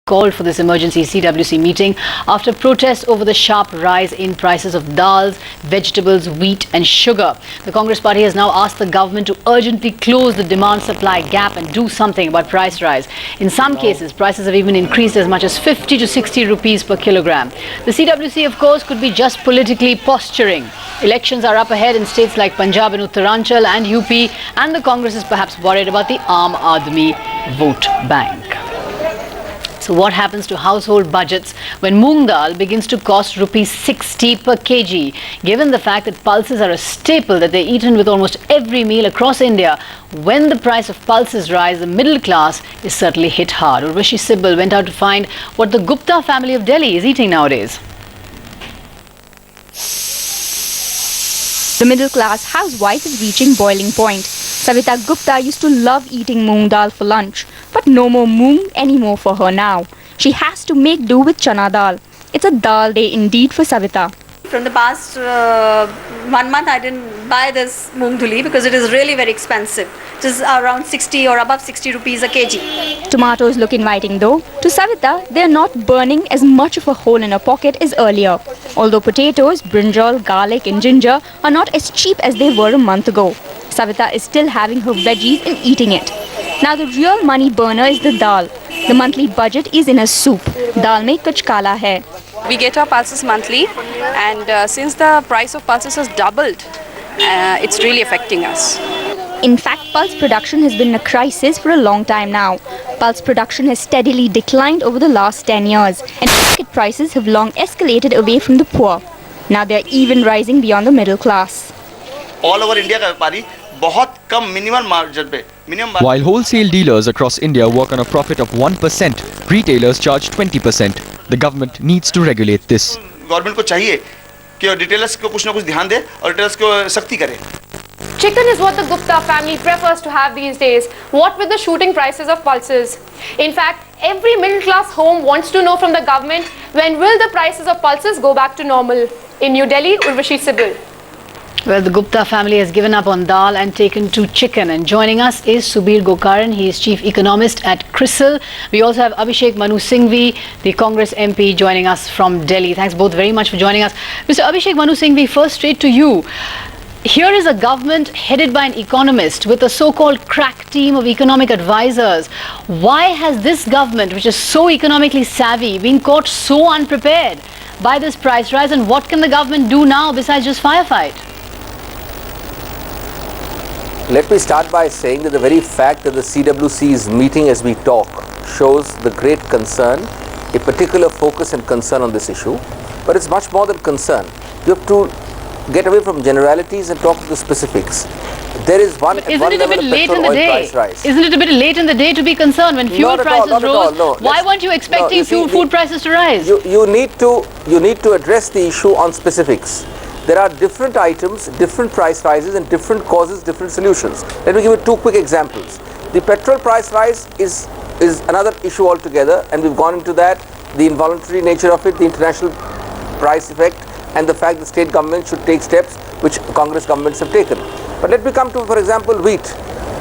called for this emergency CWC meeting after protests over the sharp rise in prices of dals, vegetables, wheat and sugar. The Congress party has now asked the government to urgently close the demand-supply gap and do something about price rise. In some cases, prices have even increased as much as 50 to 60 rupees per kilogram. The CWC, of course, could be just politically posturing. Elections are up ahead in states like Punjab and Uttaranchal and UP, and the Congress is perhaps worried about the Aam Aadmi vote bank. So what happens to household budgets when moong dal begins to cost rupees 60 per kg? Given the fact that pulses are a staple that they're eaten with almost every meal across India, when the price of pulses rise, the middle class is certainly hit hard. Urvashi Sibal went out to find what the Gupta family of Delhi is eating nowadays. The middle class housewife is reaching boiling point. Savita Gupta used to love eating moong dal for lunch, but no more moong anymore for her now. She has to make do with chana dal. It's a dal day indeed for Savita. From the past 1 month I didn't buy this moong duli because it is really very expensive. It is around 60 or above 60 rupees a kg. Tomatoes look inviting though. To Savita, they are not burning as much of a hole in her pocket as earlier. Although potatoes, brinjal, garlic and ginger are not as cheap as they were a month ago. Savita is still having her veggies and eating it. Now the real money burner is the dal. The monthly budget is in a soup. Dal mein kuch kala hai. We get our pulses monthly, and since the price of pulses has doubled, it's really affecting us. In fact, pulse production has been in a crisis for a long time now. Pulse production has steadily declined over the last 10 years, and market prices have long escalated away from the poor. Now they are even rising beyond the middle class. All over India का व्यापारी बहुत कम minimum margin पे While wholesale dealers across India work on a profit of 1%, retailers charge 20%. The government needs to regulate this. Government को चाहिए कि retailers को कुछ ना कुछ ध्यान दे और रिटेलर्स को सख्ती करे. Chicken is what the Gupta family prefers to have these days. What with the shooting prices of pulses? In fact, every middle class home wants to know from the government when will the prices of pulses go back to normal. In New Delhi, Urvashi Sibal. Well, the Gupta family has given up on dal and taken to chicken. And joining us is Subir Gokaran. He is chief economist at CRISIL. We also have Abhishek Singhvi, the Congress MP, joining us from Delhi. Thanks both very much for joining us. Mr. Abhishek Singhvi, first straight to you. Here is a government headed by an economist with a so-called crack team of economic advisors. Why has this government, which is so economically savvy, been caught so unprepared by this price rise? And what can the government do now besides just firefight? Let me start by saying that the very fact that the CWC is meeting as we talk shows the great concern, a particular focus and concern on this issue. But it's much more than concern. You have to get away from generalities and talk to the specifics. There is one, at one level of petrol oil price rise. Isn't it a bit late in the day to be concerned when fuel prices rose? No. Why weren't you expecting food prices to rise? You need to address the issue on specifics. There are different items, different price rises and different causes, different solutions. Let me give you two quick examples. The petrol price rise is another issue altogether, and we've gone into that, the involuntary nature of it, the international price effect, and the fact that state governments should take steps which Congress governments have taken. But let me come to, for example, wheat.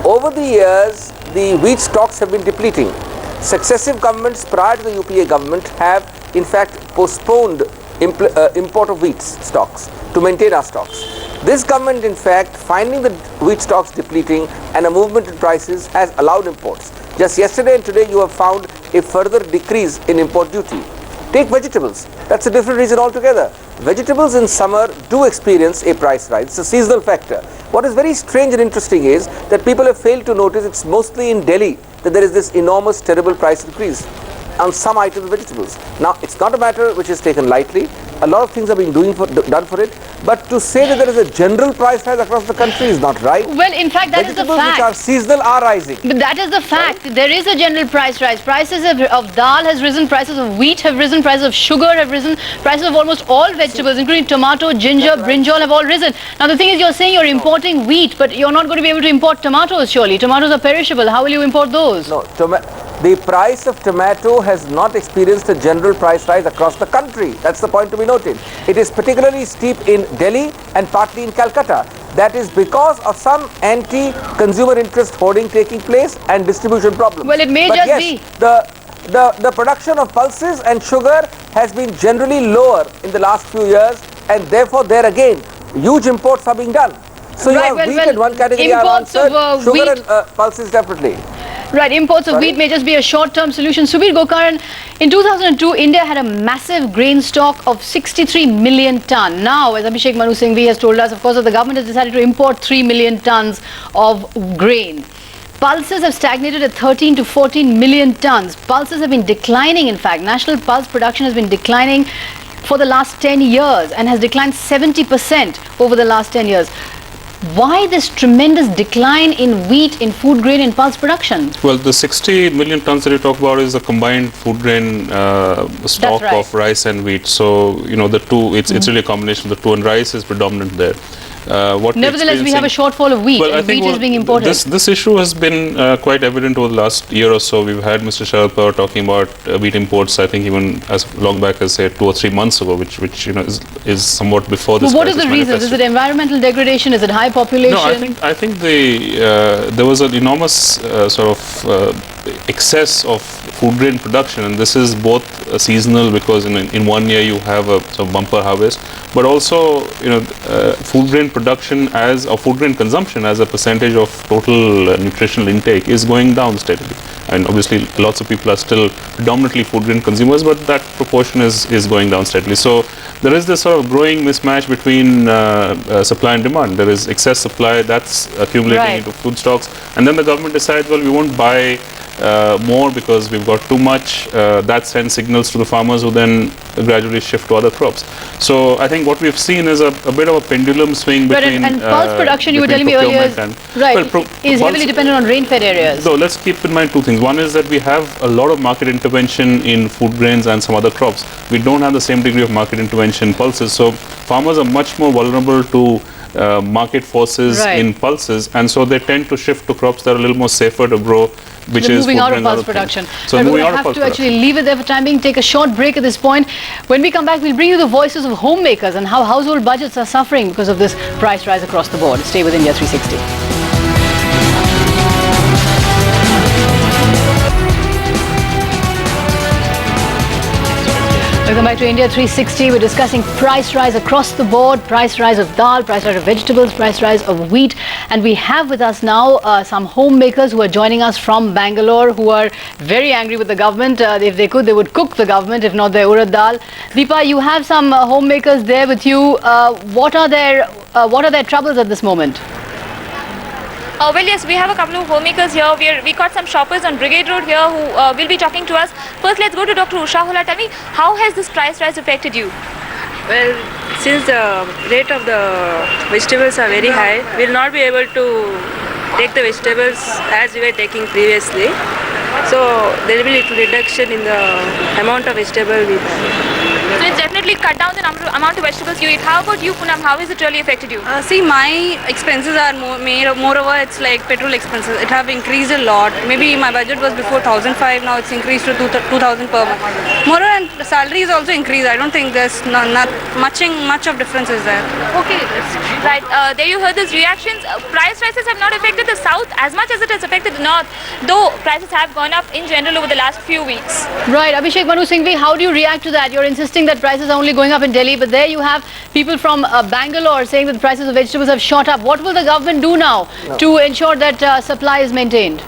Over the years, the wheat stocks have been depleting. Successive governments prior to the UPA government have in fact postponed import of wheat stocks to maintain our stocks. This government in fact, finding the wheat stocks depleting and a movement in prices, has allowed imports. Just yesterday and today you have found a further decrease in import duty. Take vegetables, that's a different reason altogether. Vegetables in summer do experience a price rise, it's a seasonal factor. What is very strange and interesting is that people have failed to notice it's mostly in Delhi that there is this enormous terrible price increase on some items of vegetables. Now, it's not a matter which is taken lightly. A lot of things are being done for it. But to say that there is a general price rise across the country is not right. Well, in fact, that is the fact. Vegetables which are seasonal are rising. But that is the fact. Right? There is a general price rise. Prices of dal has risen, prices of wheat have risen, prices of sugar have risen, prices of almost all vegetables, including tomato, ginger, brinjal, have all risen. Now, the thing is, you're saying you're importing wheat, but you're not going to be able to import tomatoes, surely. Tomatoes are perishable. How will you import those? No, the price of tomato has not experienced a general price rise across the country. That's the point to be noted. It is particularly steep in Delhi and partly in Calcutta. That is because of some anti-consumer interest hoarding taking place and distribution problems. Well, it may but just yes, be. the production of pulses and sugar has been generally lower in the last few years, and therefore there again huge imports are being done. So you have wheat in one category are answered, sugar and pulses definitely. Right, imports of wheat may just be a short-term solution. Subir Gokaran, in 2002, India had a massive grain stock of 63 million ton. Now, as Abhishek Manu Singhvi has told us, of course, the government has decided to import 3 million tons of grain. Pulses have stagnated at 13 to 14 million tons. Pulses have been declining, in fact. National pulse production has been declining for the last 10 years and has declined 70% over the last 10 years. Why this tremendous decline in wheat, in food grain and pulse production? Well, the 60 million tons that you talk about is a combined food grain stock of rice and wheat. So, you know, the two, it's really a combination of the two, and rice is predominant there. Nevertheless, we have a shortfall of wheat, and wheat is being imported. This issue has been quite evident over the last year or so. We've had Mr. Sharad Pawar talking about wheat imports, I think even as long back as, say, 2 or 3 months ago, which you know is somewhat before this. Well, what is the reason? Is it environmental degradation? Is it high population? No, I think there was an enormous excess of food grain production, and this is both seasonal, because in one year you have a sort of bumper harvest, but also, you know, food grain production or food grain consumption as a percentage of total nutritional intake is going down steadily. And obviously lots of people are still predominantly food grain consumers, but that proportion is going down steadily. So there is this sort of growing mismatch between supply and demand. There is excess supply that's accumulating into food stocks, and then the government decides, well, we won't buy more because we've got too much. That sends signals to the farmers, who then gradually shift to other crops. So I think what we've seen is a bit of a pendulum swing between and pulse production, you were telling me earlier, is heavily dependent on rain-fed areas. So let's keep in mind two things. One is that we have a lot of market intervention in food grains and some other crops. We don't have the same degree of market intervention in pulses. So farmers are much more vulnerable to market forces in pulses, and so they tend to shift to crops that are a little more safer to grow, which is moving out of pulse production. So we have to actually leave it there for time being, take a short break at this point. When we come back, we'll bring you the voices of homemakers and how household budgets are suffering because of this price rise across the board. Stay with India 360. Welcome back to India 360. We're discussing price rise across the board, price rise of dal, price rise of vegetables, price rise of wheat. And we have with us now some homemakers who are joining us from Bangalore, who are very angry with the government. If they could, they would cook the government, if not their urad dal. Deepa, you have some homemakers there with you. What are their troubles at this moment? Well, yes, we have a couple of homemakers here. We got some shoppers on Brigade Road here who will be talking to us. First, let's go to Dr. Usha Hola. Tell me, how has this price rise affected you? Well, since the rate of the vegetables are very high, we will not be able to take the vegetables as we were taking previously. So there will be a reduction in the amount of vegetable we buy. So it's definitely cut down the amount of vegetables you eat. How about you, Poonam? How has it really affected you? See, my expenses are moreover, it's like petrol expenses. It have increased a lot. Maybe my budget was before 1,005, now it's increased to 2,000 per month. Moreover, and the salary is also increased. I don't think there's not much of difference is there. Okay, right. There you heard those reactions. Price rises have not affected the south as much as it has affected the north, though prices have gone up in general over the last few weeks. Right. Abhishek Manu Singhvi, how do you react to that? You're insisting that prices are only going up in Delhi, but there you have people from Bangalore saying that the prices of vegetables have shot up. What will the government do now to ensure that supply is maintained?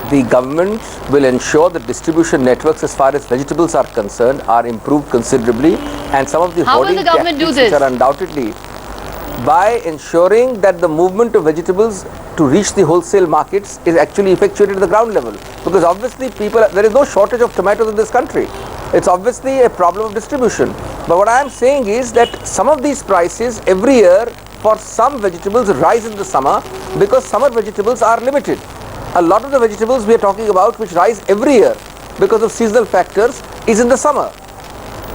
The government will ensure that distribution networks as far as vegetables are concerned are improved considerably, and some of the how will the government do this? Which are undoubtedly by ensuring that the movement of vegetables to reach the wholesale markets is actually effectuated at the ground level, because obviously there is no shortage of tomatoes in this country. It's obviously a problem of distribution. But what I am saying is that some of these prices every year for some vegetables rise in the summer because summer vegetables are limited. A lot of the vegetables we are talking about which rise every year because of seasonal factors is in the summer.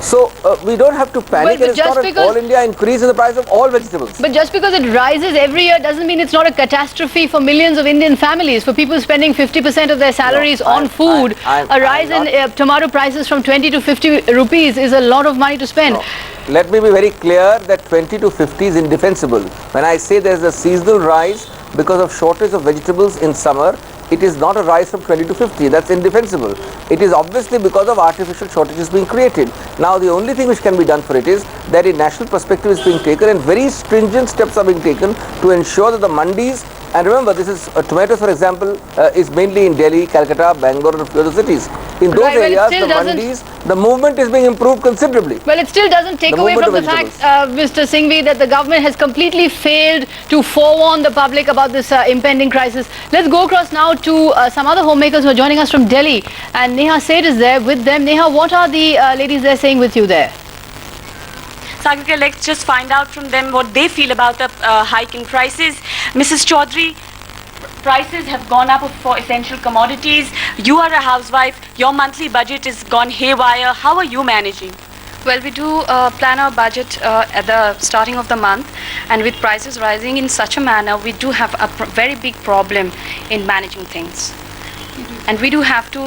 So we don't have to panic. It's not an all India increase in the price of all vegetables. But just because it rises every year doesn't mean it's not a catastrophe for millions of Indian families. For people spending 50% of their salaries on food, a rise in tomato prices from 20 to 50 rupees is a lot of money to spend. No. Let me be very clear that 20 to 50 is indefensible. When I say there is a seasonal rise because of shortage of vegetables in summer, it is not a rise from 20 to 50. That's indefensible. It is obviously because of artificial shortages being created. Now the only thing which can be done for it is that a national perspective is being taken and very stringent steps are being taken to ensure that the mandis, and remember this is tomatoes for example is mainly in Delhi, Calcutta, Bangalore and a few other cities. In those areas the mandis, the movement is being improved considerably. Well, it still doesn't take away from the fact, Mr. Singhvi, that the government has completely failed to forewarn the public about this impending crisis. Let's go across now to some other homemakers who are joining us from Delhi. And Neha Seth is there with them. Neha, what are the ladies there saying with you there? Sagrika, let's just find out from them what they feel about the hike in prices. Mrs. Chaudhary, prices have gone up for essential commodities. You are a housewife. Your monthly budget is gone haywire. How are you managing? Well, we do plan our budget at the starting of the month, and with prices rising in such a manner, we do have a very big problem in managing things. And we do have to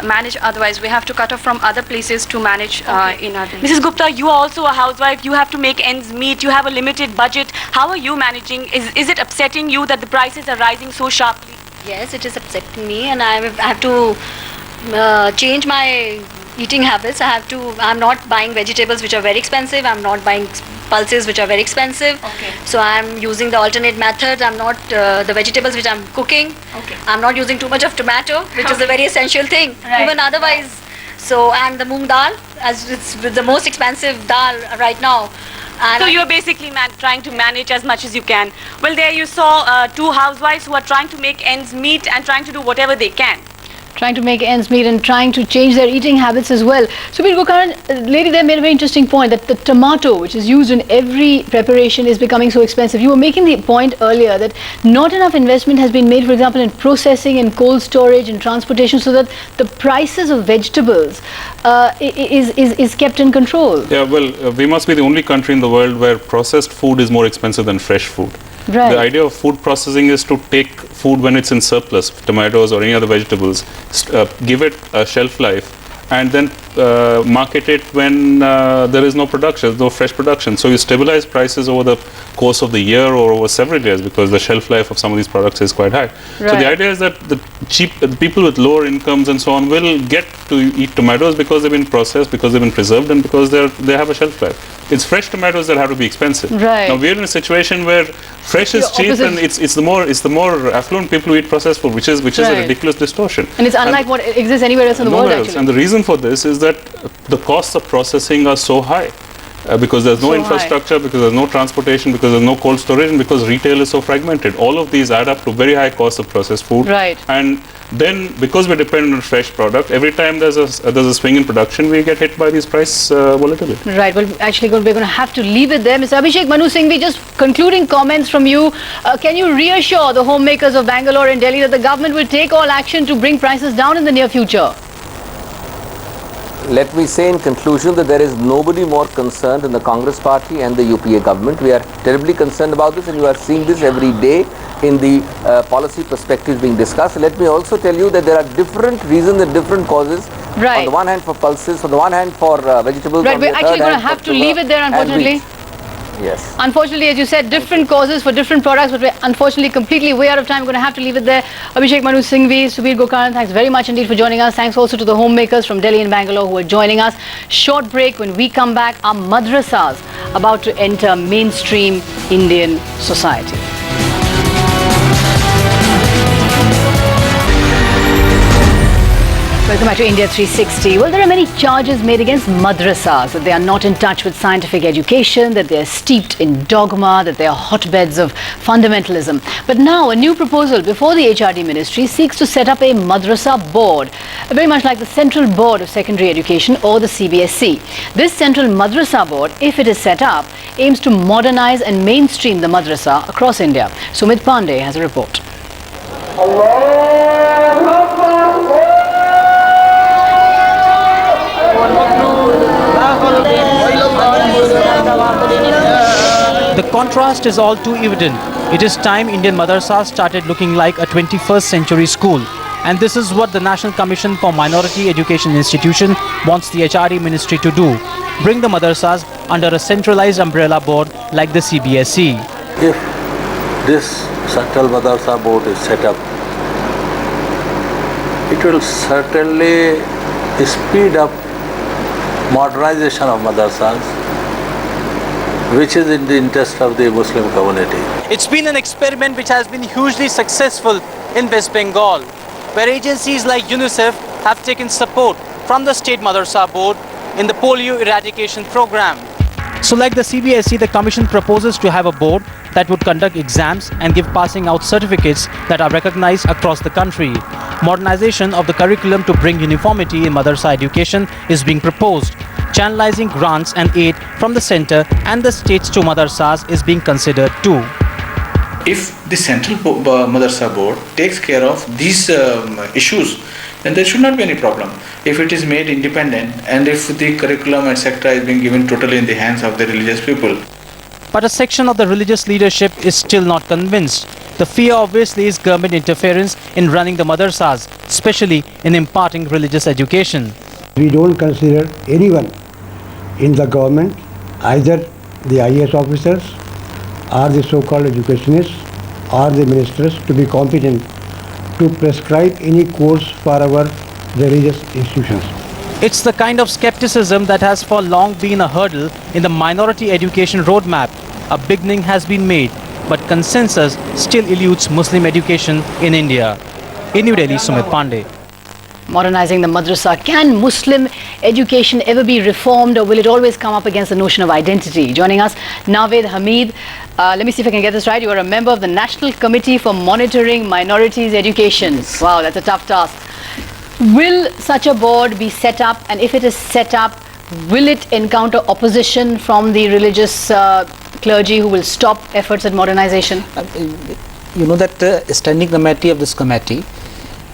manage, otherwise we have to cut off from other places to manage in our days. Mrs. Gupta, you are also a housewife. You have to make ends meet. You have a limited budget. How are you managing? Is it upsetting you that the prices are rising so sharply? Yes, it is upsetting me, and I have to change my eating habits. I'm not buying vegetables which are very expensive. I'm not buying pulses which are very expensive. Okay. So I'm using the alternate method. I'm not the vegetables which I'm cooking. Okay. I'm not using too much of tomato, which is a very essential thing. Right. Even otherwise. So, and the moong dal, as it's the most expensive dal right now. And so you're basically trying to manage as much as you can. Well, there you saw two housewives who are trying to make ends meet and trying to do whatever they can. Trying to make ends meet and trying to change their eating habits as well. Subir Gokaran, lady there made a very interesting point that the tomato, which is used in every preparation, is becoming so expensive. You were making the point earlier that not enough investment has been made, for example, in processing and cold storage and transportation, so that the prices of vegetables is kept in control. Yeah, well, we must be the only country in the world where processed food is more expensive than fresh food. Right. The idea of food processing is to take food when it's in surplus, tomatoes or any other vegetables, give it a shelf life, and then market it when there is no production, no fresh production. So you stabilize prices over the course of the year or over several years, because the shelf life of some of these products is quite high. Right. So the idea is that the people with lower incomes and so on will get to eat tomatoes because they've been processed, because they've been preserved, and because they have a shelf life. It's fresh tomatoes that have to be expensive. Right. Now we're in a situation where fresh is cheap, and it's the more affluent people who eat processed food, which is a ridiculous distortion. And it's unlike what exists anywhere else in the world, actually. And the reason for this is that the costs of processing are so high. Because there's no infrastructure, because there's no transportation, because there's no cold storage, and because retail is so fragmented. All of these add up to very high costs of processed food. Right. And then, because we're dependent on fresh product, every time there's a swing in production, we get hit by these price volatility. Right. Well, actually, we're going to have to leave it there. Mr. Abhishek Manu Singhvi, just concluding comments from you. Can you reassure the homemakers of Bangalore and Delhi that the government will take all action to bring prices down in the near future? Let me say in conclusion that there is nobody more concerned than the Congress party and the UPA government. We are terribly concerned about this, and you are seeing this every day in the policy perspectives being discussed. Let me also tell you that there are different reasons and different causes. Right. On the one hand for pulses, on the one hand for vegetables. Right, we're actually going to have to leave it there, unfortunately. Yes. Unfortunately, as you said, different causes for different products, but we're unfortunately completely way out of time. We're going to have to leave it there. Abhishek Manu Singhvi, Subir Gokaran, thanks very much indeed for joining us. Thanks also to the homemakers from Delhi and Bangalore who are joining us. Short break. When we come back, our madrasas about to enter mainstream Indian society. Welcome back to India 360. Well, there are many charges made against madrasas, that they are not in touch with scientific education, that they are steeped in dogma, that they are hotbeds of fundamentalism. But now a new proposal before the HRD ministry seeks to set up a madrasa board, very much like the Central Board of Secondary Education or the CBSE. This Central Madrasa Board, if it is set up, aims to modernize and mainstream the madrasa across India. Sumit Pandey has a report. The contrast is all too evident. It is time Indian madrasas started looking like a 21st century school. And this is what the National Commission for Minority Education Institution wants the HRD ministry to do. Bring the madrasas under a centralized umbrella board like the CBSE. If this Central Madrasa Board is set up, It will certainly speed up modernization of madrasas, which is in the interest of the Muslim community. It's been an experiment which has been hugely successful in West Bengal, where agencies like UNICEF have taken support from the State Madrasa Board in the polio eradication program. So like the CBSE, the Commission proposes to have a board that would conduct exams and give passing out certificates that are recognized across the country. Modernization of the curriculum to bring uniformity in madrasa education is being proposed. Channelizing grants and aid from the centre and the states to madrasas is being considered too. If the central madrasa board takes care of these issues, then there should not be any problem. If it is made independent and if the curriculum etc. is being given totally in the hands of the religious people. But a section of the religious leadership is still not convinced. The fear obviously is government interference in running the madrasas, especially in imparting religious education. We don't consider anyone in the government, either the IAS officers or the so-called educationists or the ministers, to be competent to prescribe any course for our religious institutions. It's the kind of skepticism that has for long been a hurdle in the minority education roadmap. A beginning has been made, but consensus still eludes Muslim education in India. In New Delhi, Sumit Pandey. Modernizing the madrasa. Can Muslim education ever be reformed, or will it always come up against the notion of identity? Joining us, Naved Hamid. Let me see if I can get this right. You are a member of the National Committee for Monitoring Minorities Education. Wow, that's a tough task. Will such a board be set up, and if it is set up, will it encounter opposition from the religious clergy who will stop efforts at modernization? You know that standing committee of this committee,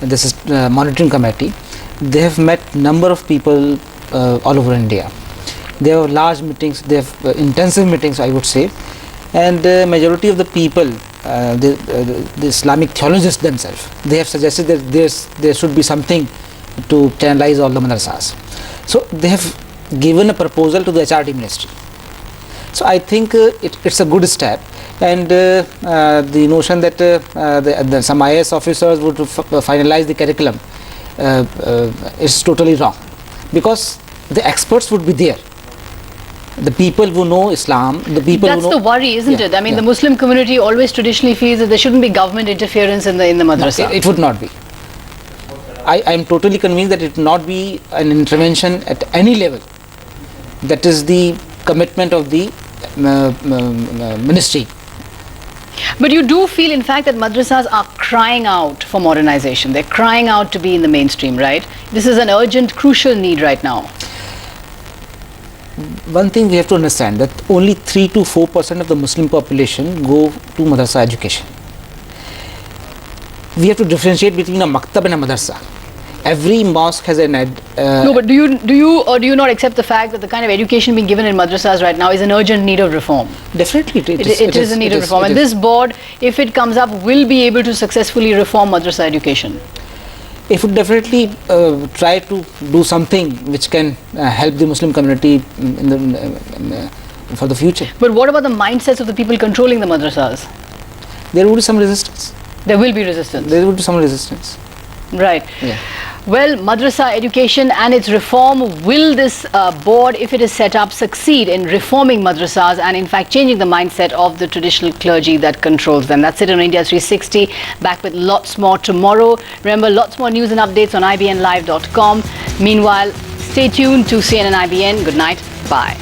this is monitoring committee, they have met number of people all over India. They have large meetings, they have intensive meetings, I would say, and the majority of the people, the Islamic theologians themselves, they have suggested that there should be something to channelize all the madrasas. So they have given a proposal to the HRD ministry. So I think it's a good step, and the notion that some IAS officers would finalize the curriculum is totally wrong, because the experts would be there. The people who know Islam, the people That's who know... the worry, isn't it? I mean, yeah. the Muslim community always traditionally feels that there shouldn't be government interference in the madrasa. No, it would not be. I am totally convinced that it would not be an intervention at any level. That is the commitment of the ministry. But you do feel, in fact, that madrasas are crying out for modernization. They're crying out to be in the mainstream, right? This is an urgent, crucial need right now. One thing we have to understand, that only 3 to 4% of the Muslim population go to madrasa education. We have to differentiate between a maktab and a madrasa. Every mosque has an no, but do you not accept the fact that the kind of education being given in madrasas right now is an urgent need of reform? Definitely, it is a need of reform. And this board, if it comes up, will be able to successfully reform madrasa education. It would definitely try to do something which can help the Muslim community for the future. But what about the mindsets of the people controlling the madrasas? There will be some resistance. There will be resistance. There will be some resistance. Right. Yeah. Well, madrasa education and its reform, will this board, if it is set up, succeed in reforming madrasas and in fact changing the mindset of the traditional clergy that controls them? That's it on India 360. Back with lots more tomorrow. Remember, lots more news and updates on IBNlive.com. Meanwhile, stay tuned to CNN IBN. Good night. Bye.